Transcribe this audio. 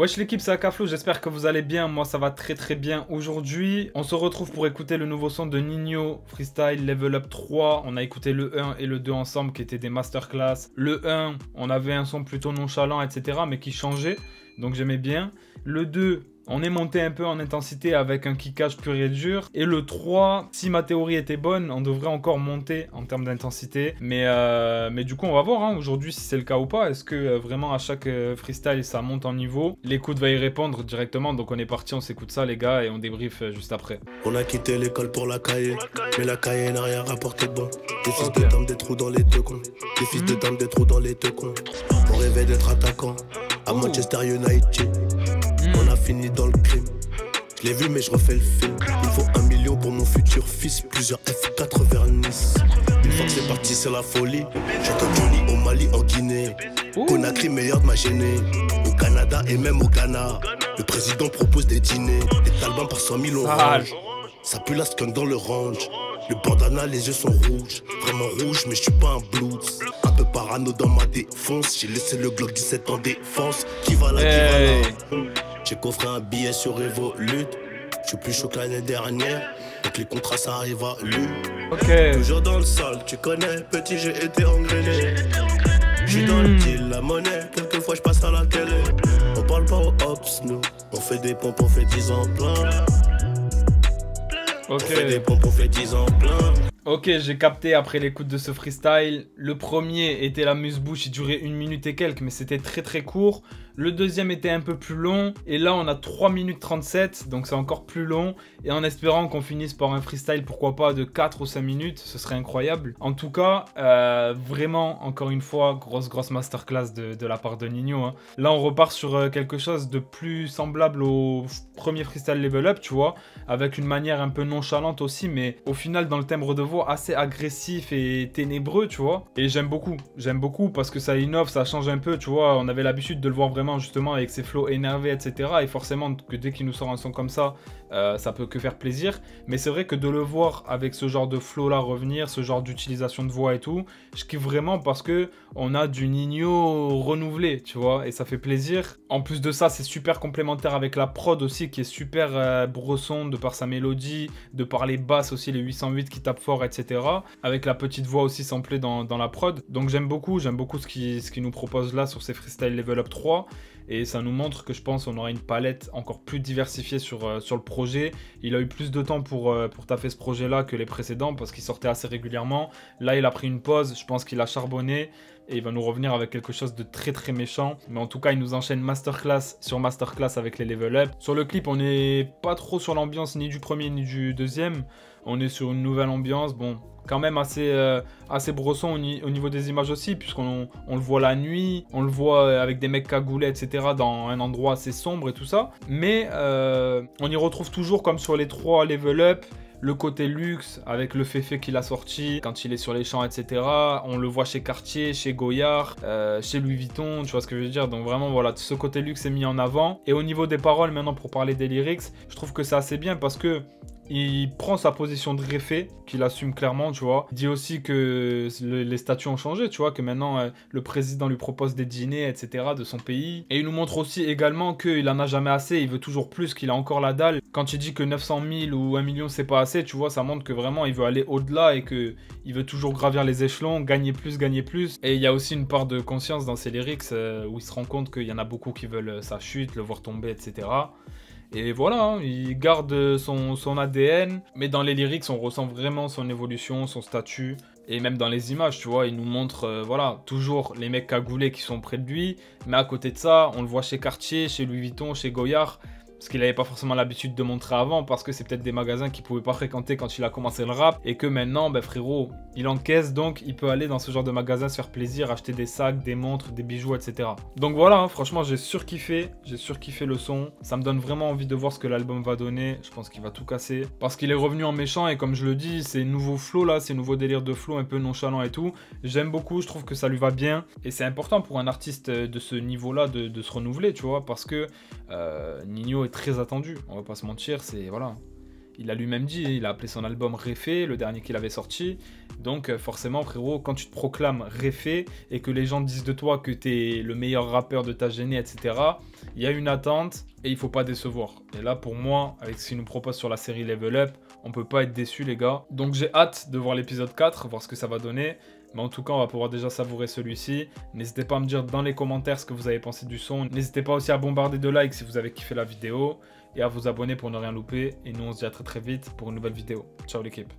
Wesh l'équipe, c'est Akaflo, j'espère que vous allez bien, moi ça va très bien aujourd'hui. On se retrouve pour écouter le nouveau son de Ninho, Freestyle Level Up 3. On a écouté le 1 et le 2 ensemble qui étaient des masterclass. Le 1, on avait un son plutôt nonchalant, etc. mais qui changeait, donc j'aimais bien. Le 2, on est monté un peu en intensité avec un kickage pur et dur. Et le 3, si ma théorie était bonne, on devrait encore monter en termes d'intensité. Mais du coup, on va voir aujourd'hui si c'est le cas ou pas. Est-ce que vraiment à chaque freestyle, ça monte en niveau? L'écoute va y répondre directement. Donc on est parti, on s'écoute ça les gars et on débrief juste après. On a quitté l'école pour la cahier, mais la cahier n'a rien rapporté de bon. Des fils de dames, des trous dans les deux cons. Des fils de dames, des trous dans les deux cons. On rêvait d'être attaquant à Manchester United. On a fini dans le crime. Je l'ai vu mais je refais le film. Il faut 1 million pour mon futur fils. Plusieurs F4 vers Nice. Une fois que c'est parti c'est la folie. J'entends Johnny au Mali, en Guinée. Conakry meilleur de ma gênée. Au Canada et même au Ghana. Le président propose des dîners. Des talbans par 100 000 oranges. Ça pue la skunk dans le range. Le bandana, les yeux sont rouges. Vraiment rouge, mais je suis pas un blues. Un peu parano dans ma défonce. J'ai laissé le Glock 17 en défense. Qui va là, qui va là. J'ai coffré un billet sur Revolut. Je suis plus chaud que l'année dernière. Donc les contrats, ça arrive à lui. Toujours dans le sol, tu connais. Petit, j'ai été engrainé. Je suis dans le deal, la monnaie. Quelquefois, je passe à la télé. On parle pas aux hops, nous. On fait des pompes, on fait 10 ans plein. On fait des pompes, on fait 10 ans plein. Ok, j'ai capté après l'écoute de ce freestyle. Le premier était la muse-bouche, il durait 1 minute et quelques, mais c'était très court. Le deuxième était un peu plus long. Et là, on a 3 minutes 37, donc c'est encore plus long. Et en espérant qu'on finisse par un freestyle, pourquoi pas, de 4 ou 5 minutes, ce serait incroyable. En tout cas, vraiment, encore une fois, grosse masterclass de la part de Ninho. Là, on repart sur quelque chose de plus semblable au premier freestyle Level Up, tu vois, avec une manière un peu nonchalante aussi, mais au final, dans le timbre de voix assez agressif et ténébreux, tu vois. Et j'aime beaucoup parce que ça innove, ça change un peu, tu vois. On avait l'habitude de le voir vraiment justement avec ses flows énervés, etc. Et forcément, que dès qu'il nous sort un son comme ça, ça peut que faire plaisir. Mais c'est vrai que de le voir avec ce genre de flow là revenir, ce genre d'utilisation de voix et tout, je kiffe vraiment parce que on a du Ninho renouvelé, tu vois, et ça fait plaisir. En plus de ça, c'est super complémentaire avec la prod aussi, qui est super bresson de par sa mélodie, de par les basses aussi, les 808 qui tapent fort, etc. Avec la petite voix aussi samplée dans la prod. Donc j'aime beaucoup ce qu'il nous propose là sur ces freestyle Level Up 3. Et ça nous montre que je pense on aura une palette encore plus diversifiée sur le projet. Il a eu plus de temps pour taffer ce projet-là que les précédents parce qu'il sortait assez régulièrement. Là, il a pris une pause, je pense qu'il a charbonné et il va nous revenir avec quelque chose de très méchant. Mais en tout cas, il nous enchaîne masterclass sur masterclass avec les level up. Sur le clip, on n'est pas trop sur l'ambiance ni du premier ni du deuxième. On est sur une nouvelle ambiance, bon, quand même assez bresson au niveau des images aussi, puisqu'on le voit la nuit, on le voit avec des mecs cagoulés, etc. dans un endroit assez sombre et tout ça. Mais on y retrouve toujours, comme sur les 3 level up, le côté luxe avec le féfé qu'il a sorti quand il est sur les champs, etc. On le voit chez Cartier, chez Goyard, chez Louis Vuitton, tu vois ce que je veux dire. Donc vraiment, voilà, ce côté luxe est mis en avant. Et au niveau des paroles, maintenant, pour parler des lyrics, je trouve que c'est assez bien parce que il prend sa position de réfé, qu'il assume clairement, tu vois. Il dit aussi que les statuts ont changé, tu vois, que maintenant le président lui propose des dîners, etc. de son pays. Et il nous montre aussi également qu'il en a jamais assez, il veut toujours plus, qu'il a encore la dalle. Quand il dit que 900 000 ou 1 million c'est pas assez, tu vois, ça montre que vraiment il veut aller au-delà et qu'il veut toujours gravir les échelons, gagner plus. Et il y a aussi une part de conscience dans ses lyrics où il se rend compte qu'il y en a beaucoup qui veulent sa chute, le voir tomber, etc. Et voilà, il garde son ADN, mais dans les lyrics, on ressent vraiment son évolution, son statut, et même dans les images, tu vois, il nous montre, voilà, toujours les mecs cagoulés qui sont près de lui, mais à côté de ça, on le voit chez Cartier, chez Louis Vuitton, chez Goyard, parce qu'il n'avait pas forcément l'habitude de montrer avant, parce que c'est peut-être des magasins qu'il ne pouvait pas fréquenter quand il a commencé le rap, et que maintenant, ben frérot, il encaisse, donc il peut aller dans ce genre de magasin se faire plaisir, acheter des sacs, des montres, des bijoux, etc. Donc voilà, franchement, j'ai surkiffé le son, ça me donne vraiment envie de voir ce que l'album va donner, je pense qu'il va tout casser, parce qu'il est revenu en méchant, et comme je le dis, ces nouveaux flows là, ces nouveaux délires de flow un peu nonchalant et tout, j'aime beaucoup, je trouve que ça lui va bien, et c'est important pour un artiste de ce niveau-là de se renouveler, tu vois, parce que Ninho est très attendu, on va pas se mentir, c'est voilà. il a lui-même dit, il a appelé son album Réfé, le dernier qu'il avait sorti. Donc forcément frérot, quand tu te proclames Réfé et que les gens disent de toi que t'es le meilleur rappeur de ta génie, etc., il y a une attente et il faut pas décevoir. Et là pour moi, avec ce qu'il nous propose sur la série Level Up, on peut pas être déçu les gars. Donc j'ai hâte de voir l'épisode 4, voir ce que ça va donner. Mais en tout cas, on va pouvoir déjà savourer celui-ci. N'hésitez pas à me dire dans les commentaires ce que vous avez pensé du son. N'hésitez pas aussi à bombarder de likes si vous avez kiffé la vidéo. Et à vous abonner pour ne rien louper. Et nous, on se dit à très très vite pour une nouvelle vidéo. Ciao l'équipe.